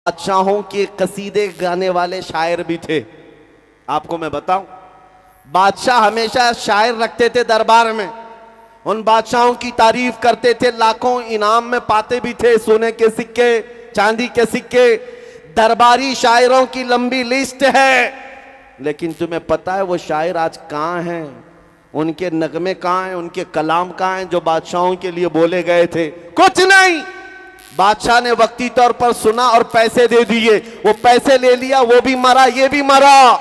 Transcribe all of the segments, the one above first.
بادشاہوں کے قصیدے گانے والے شاعر بھی تھے. آپ کو میں بتاؤں, بادشاہ ہمیشہ شاعر رکھتے تھے دربار میں, ان بادشاہوں کی تعریف کرتے تھے, لاکھوں انعام میں پاتے بھی تھے, سونے کے سکے, چاندی کے سکے. درباری شاعروں کی لمبی لسٹ ہے, لیکن تمہیں پتہ ہے وہ شاعر آج کہاں ہیں؟ ان کے نغمے کہاں ہیں؟ ان کے کلام کہاں ہیں جو بادشاہوں کے لیے بولے گئے تھے؟ کچھ نہیں. بادشاہ نے وقتی طور پر سنا اور پیسے دے دیے, وہ پیسے لے لیا, وہ بھی مرا, یہ بھی مرا.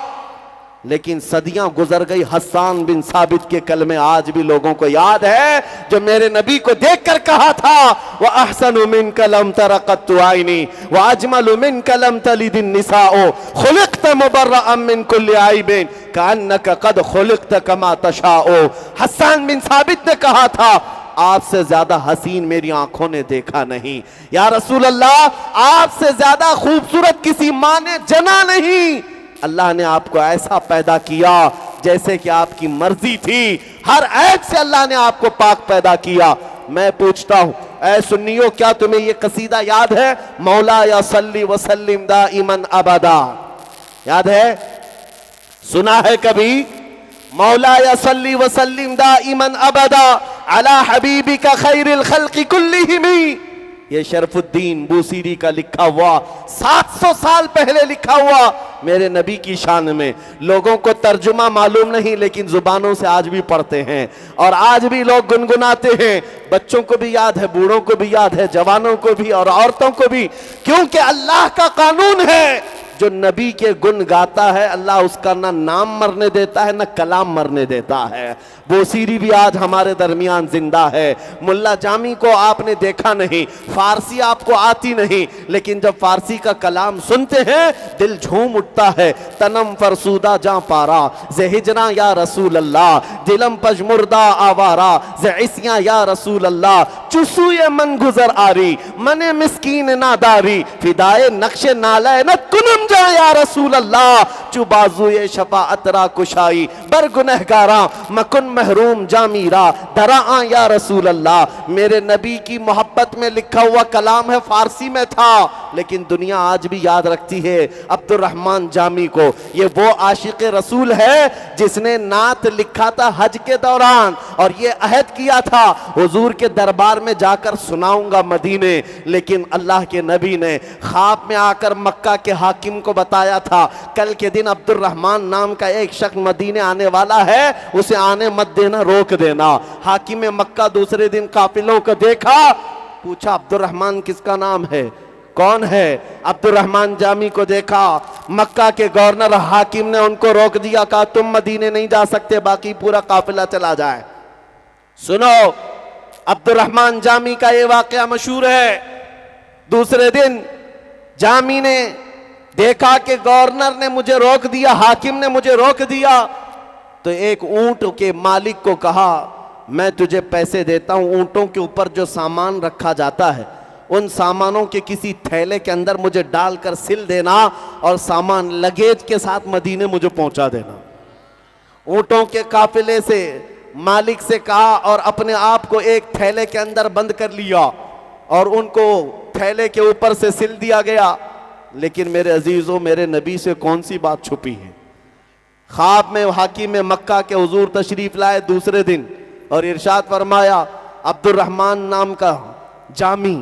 لیکن صدیاں گزر گئی, حسان بن ثابت کے کلمے آج بھی لوگوں کو یاد ہے, جو میرے نبی کو دیکھ کر کہا تھا, وَأَحْسَنُ مِنْكَ لَمْ تَرَ قَطُّ عَيْنِي وَأَجْمَلُ مِنْكَ لَمْ تَلِدِ النِّسَاءُ خُلِقْتَ مُبَرَّأً مِنْ كُلِّ عَيْبٍ كَأَنَّكَ قَدْ خُلِقْتَ كَمَا تَشَاءُ. حسان بن ثابت نے کہا تھا, آپ سے زیادہ حسین میری آنکھوں نے دیکھا نہیں. یا رسول اللہ, آپ سے زیادہ خوبصورت کسی ماں نے جنا نہیں. اللہ نے آپ کو ایسا پیدا کیا جیسے کہ آپ کی مرضی تھی, ہر عیب سے اللہ نے آپ کو پاک پیدا کیا. میں پوچھتا ہوں اے سنیو, کیا تمہیں یہ قصیدہ یاد ہے؟ مولا یا صلی وسلم دائماً ابدا, یاد ہے؟ سنا ہے کبھی؟ مولا یا صلی وسلم دائماً ابدا علی حبیبک خیر الخلق کلہم. یہ شرف الدین بوسیری کا لکھا ہوا, 700 سال پہلے لکھا ہوا میرے نبی کی شان میں. لوگوں کو ترجمہ معلوم نہیں, لیکن زبانوں سے آج بھی پڑھتے ہیں اور آج بھی لوگ گنگناتے ہیں. بچوں کو بھی یاد ہے, بوڑھوں کو بھی یاد ہے, جوانوں کو بھی اور عورتوں کو بھی, کیونکہ اللہ کا قانون ہے, جو نبی کے گن گاتا ہے اللہ اس کا نہ نام مرنے دیتا ہے نہ کلام مرنے دیتا ہے. بوسیری بھی آج ہمارے درمیان زندہ ہے. ملا جامی کو آپ نے دیکھا نہیں, فارسی آپ کو آتی نہیں, لیکن جب فارسی کا کلام سنتے ہیں دل جھوم اٹھتا ہے. تنم فرسودہ جاں پارا زِ ہجراں یا رسول اللہ, دلم پجمردہ آوارا زِ عصیاں یا رسول اللہ, چسوئے من گزر آری من مسکین ناداری, فدائے نقش نالینت کنم جا یا رسول اللہ, چو بازوئے شفاعت را کشائی بر گنہگاراں مکن محروم جامیرا دراں یا رسول اللہ. میرے نبی کی محبت میں لکھا ہوا کلام ہے, فارسی میں تھا, لیکن دنیا آج بھی یاد رکھتی ہے عبد الرحمن جامی کو. یہ وہ عاشق رسول ہے جس نے نعت لکھا تھا حج کے دوران, اور یہ عہد کیا تھا حضور کے دربار میں جا کر سناؤں گا مدینے. لیکن اللہ کے نبی نے خواب میں آ کر مکہ کے حاکم کو بتایا تھا, کل کے دن عبد الرحمن نام کا ایک شخص مدینے آنے والا ہے, اسے آنے مت دینا, روک دینا. حاکم مکہ دوسرے دن قافلوں کو دیکھا, پوچھا عبد الرحمن کس کا نام ہے, کون ہے؟ عبد الرحمن جامی کو دیکھا. مکہ کے گورنر حاکم نے ان کو روک دیا, کہا تم مدینے نہیں جا سکتے, باقی پورا قافلہ چلا جائے. سنو, عبد الرحمن جامی کا یہ واقعہ مشہور ہے. دوسرے دن جامی نے دیکھا کہ گورنر نے مجھے روک دیا, حاکم نے مجھے روک دیا, تو ایک اونٹ کے مالک کو کہا میں تجھے پیسے دیتا ہوں, اونٹوں کے اوپر جو سامان رکھا جاتا ہے ان سامانوں کے کسی تھیلے کے اندر مجھے ڈال کر سل دینا, اور سامان لگیج کے ساتھ مدینے مجھے پہنچا دینا. اونٹوں کے قافلے سے مالک سے کہا, اور اپنے آپ کو ایک تھیلے کے اندر بند کر لیا, اور ان کو تھیلے کے اوپر سے سل دیا گیا. لیکن میرے عزیزوں, میرے نبی سے کون سی بات چھپی ہے؟ خواب میں حاکم مکہ کے حضور تشریف لائے دوسرے دن, اور ارشاد فرمایا عبد الرحمن نام کا جامی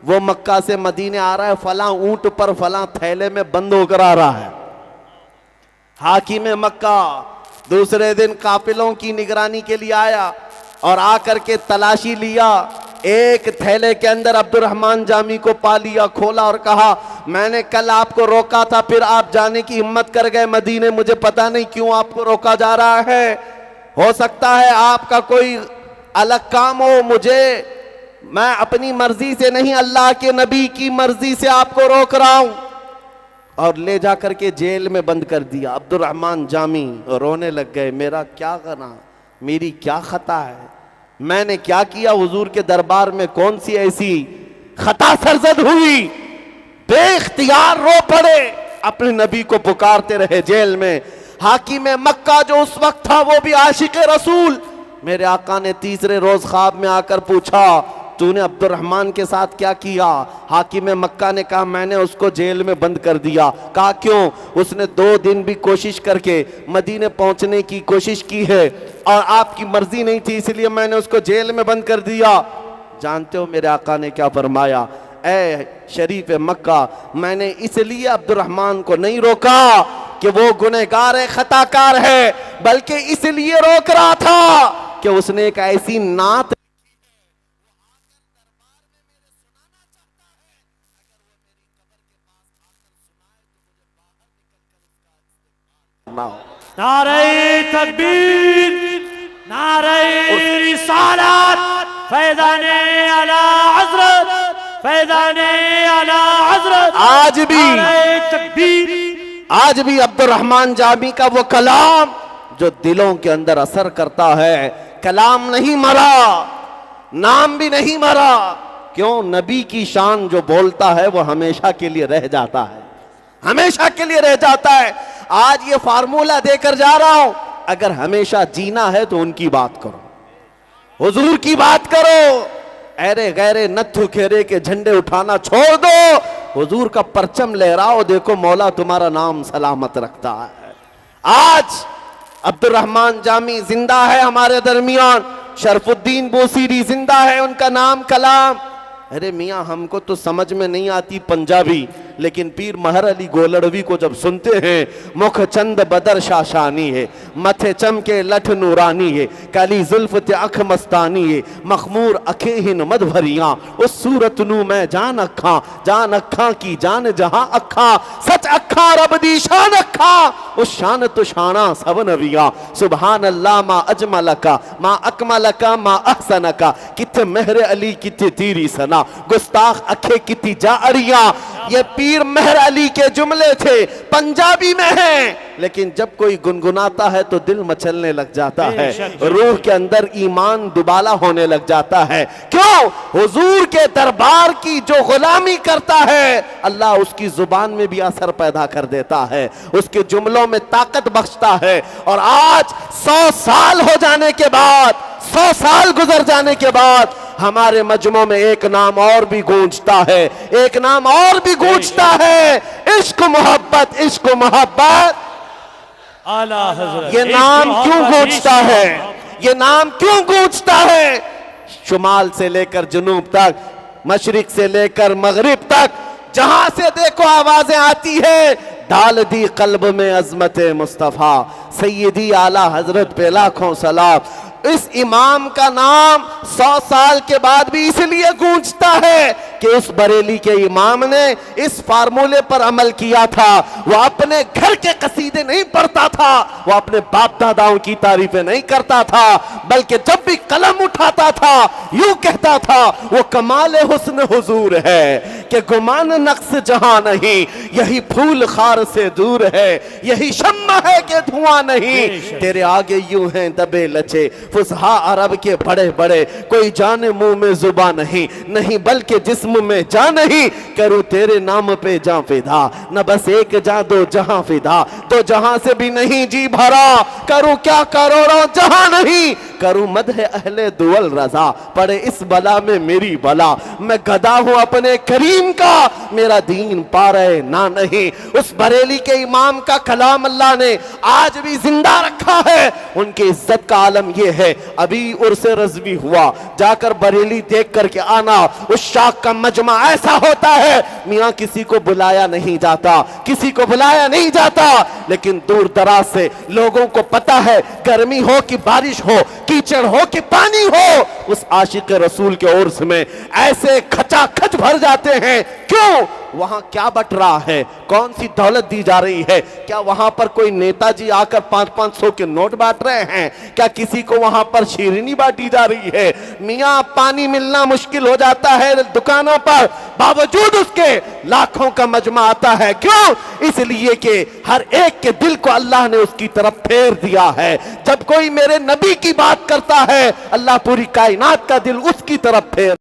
وہ مکہ سے مدینے آ رہا ہے, فلاں اونٹ پر فلاں تھیلے میں بند ہو کر آ رہا ہے. حاکم مکہ دوسرے دن قافلوں کی نگرانی کے لیے آیا, اور آ کر کے تلاشی لیا, ایک تھیلے کے اندر عبد الرحمن جامی کو پا لیا, کھولا اور کہا میں نے کل آپ کو روکا تھا, پھر آپ جانے کی ہمت کر گئے مدینے, مجھے پتہ نہیں کیوں آپ کو روکا جا رہا ہے, ہو سکتا ہے آپ کا کوئی الگ کام ہو, میں اپنی مرضی سے نہیں اللہ کے نبی کی مرضی سے آپ کو روک رہا ہوں. اور لے جا کر کے جیل میں بند کر دیا. عبد الرحمن جامی رونے لگ گئے, میرا کیا گناہ, میری کیا خطا ہے, میں نے کیا کیا, حضور کے دربار میں کون سی ایسی خطا سرزد ہوئی؟ بے اختیار رو پڑے, اپنے نبی کو پکارتے رہے جیل میں. حاکم مکہ جو اس وقت تھا وہ بھی عاشق رسول, میرے آقا نے تیسرے روز خواب میں آ کر پوچھا تو نے عبد الرحمن کے ساتھ کیا کیا؟ حاکم مکہ نے کہا میں نے اس کو جیل میں بند کر دیا۔ کہا کیوں؟ اس نے 2 دن بھی کوشش کر کے مدینے پہنچنے کی کوشش کی ہے اور آپ کی مرضی نہیں تھی، اس لیے میں نے اس کو جیل میں بند کر دیا۔ جانتے ہو میرے آقا نے کیا فرمایا؟ اے شریف مکہ، میں نے اس لیے عبد الرحمن کو نہیں روکا کہ وہ گنہگار خطا کار ہے، بلکہ اس لیے روک رہا تھا کہ اس نے ایک ایسی نعت نعرہ تکبیر، نعرہ رسالت، فیضان اعلی حضرت، فیضان اعلی حضرت۔ آج بھی نعرہ تکبیر، آج بھی عبد الرحمن جامی کا وہ کلام جو دلوں کے اندر اثر کرتا ہے، کلام نہیں مرا، نام بھی نہیں مرا۔ کیوں؟ نبی کی شان جو بولتا ہے وہ ہمیشہ کے لیے رہ جاتا ہے، ہمیشہ کے لیے رہ جاتا ہے۔ آج یہ فارمولہ دے کر جا رہا ہوں، اگر ہمیشہ جینا ہے تو ان کی بات کرو، حضور کی بات کرو، ایرے غیرے نتھو کھیرے کے جھنڈے اٹھانا چھوڑ دو، حضور کا پرچم لہراؤ، دیکھو مولا تمہارا نام سلامت رکھتا ہے۔ آج عبد الرحمن جامی زندہ ہے ہمارے درمیان، شرف الدین بوسیری زندہ ہے، ان کا نام کلام۔ ارے میاں ہم کو تو سمجھ میں نہیں آتی پنجابی، لیکن پیر مہر علی گولڑوی کو جب سنتے ہیں، مکھ چند بدر شاشانی ہے، متھے چمکے لٹھ نورانی ہے، کالی زلف تے اکھ مستانی ہے، مخمور اکھیں ہن مد بھریاں، اس صورت نو میں جان اکھاں کی جان جہاں اکھاں، سچ اکھاں رب دی شان اکھاں، اس شان تو شانہ سب نبیاں، سبحان اللہ ما اجملکا ما اکملکا ما احسنکا، کتھے مہر علی کتھے تیری سنا، گستاخ اکھے کتی جا اڑیاں۔ یہ پیر مہر علی کے جملے تھے، پنجابی میں ہیں، لیکن جب کوئی گنگناتا ہے تو دل مچلنے لگ جاتا ہے، روح کے اندر ایمان دوبالا ہونے لگ جاتا ہے۔ کیوں؟ حضور کے دربار کی جو غلامی کرتا ہے، اللہ اس کی زبان میں بھی اثر پیدا کر دیتا ہے، اس کے جملوں میں طاقت بخشتا ہے۔ اور آج 100 سال ہو جانے کے بعد، 100 سال گزر جانے کے بعد ہمارے مجمع میں ایک نام اور بھی گونجتا ہے، ایک نام اور بھی گونجتا ہے، عشق محبت، عشق محبت۔ اعلی حضرت، یہ نام کیوں گونجتا ہے؟ یہ نام کیوں گونجتا ہے؟ شمال سے لے کر جنوب تک، مشرق سے لے کر مغرب تک، جہاں سے دیکھو آوازیں آتی ہے، ڈال دی قلب میں عظمت مصطفیٰ، سیدی اعلی حضرت پہ لاکھوں سلام۔ اس امام کا نام 100 سال کے بعد بھی اس لیے گونجتا ہے کہ اس بریلی کے امام نے اس فارمولے پر عمل کیا تھا۔ وہ اپنے گھر کے قصیدے نہیں پڑھتا تھا، وہ اپنے باپ داداؤں کی تعریفیں نہیں کرتا تھا، بلکہ جب بھی قلم اٹھاتا تھا یوں کہتا تھا، وہ کمال حسن حضور ہے کہ گمان نقص جہاں نہیں، یہی پھول خار سے دور ہے، یہی شمع ہے کہ دھواں نہیں، تیرے آگے یوں ہیں دبے لچے فصحا عرب کے بڑے بڑے، کوئی جانے منہ میں زبان نہیں بلکہ جسم میں جان نہیں، کروں تیرے نام پہ جاں فدا، نہ بس ایک جاں دو جہاں فدا، دو جہاں سے بھی نہیں جی بھرا، کروں کیا کروڑوں جہاں نہیں، کروں مدح اہل دول رضا، پڑے اس بلا میں میری بلا، میں گدا ہوں اپنے کریم کا، میرا دین پارے نہ نہیں۔ اس بریلی کے امام کا کلام اللہ نے آج بھی زندہ رکھا ہے۔ ان کی عزت کا عالم یہ ہے، ابھی عرس رضوی ہوا، جا کر بریلی دیکھ کر کے آنا، اس شاخ کا مجمع ایسا ہوتا ہے، میاں کسی کو بلایا نہیں جاتا، کسی کو بلایا نہیں جاتا، لیکن دور دراز سے لوگوں کو پتا ہے، گرمی ہو کہ بارش ہو، کیچڑ ہو کہ پانی ہو، اس عاشق رسول کے عرس میں ایسے کھچا کھچ بھر جاتے ہیں۔ کیوں؟ وہاں کیا بٹ رہا ہے؟ کون سی دولت دی جا رہی ہے؟ کیا وہاں پر کوئی نیتا جی آ کر 500 کے نوٹ بانٹ رہے ہیں؟ کیا کسی کو وہاں پر شیرینی بانٹی جا رہی ہے؟ میاں پانی ملنا مشکل ہو جاتا ہے دکانوں پر، باوجود اس کے لاکھوں کا مجمع آتا ہے۔ کیوں؟ اس لیے کہ ہر ایک کے دل کو اللہ نے اس کی طرف پھیر دیا ہے۔ جب کوئی میرے نبی کی بات کرتا ہے، اللہ پوری کائنات کا دل اس کی طرف پھیر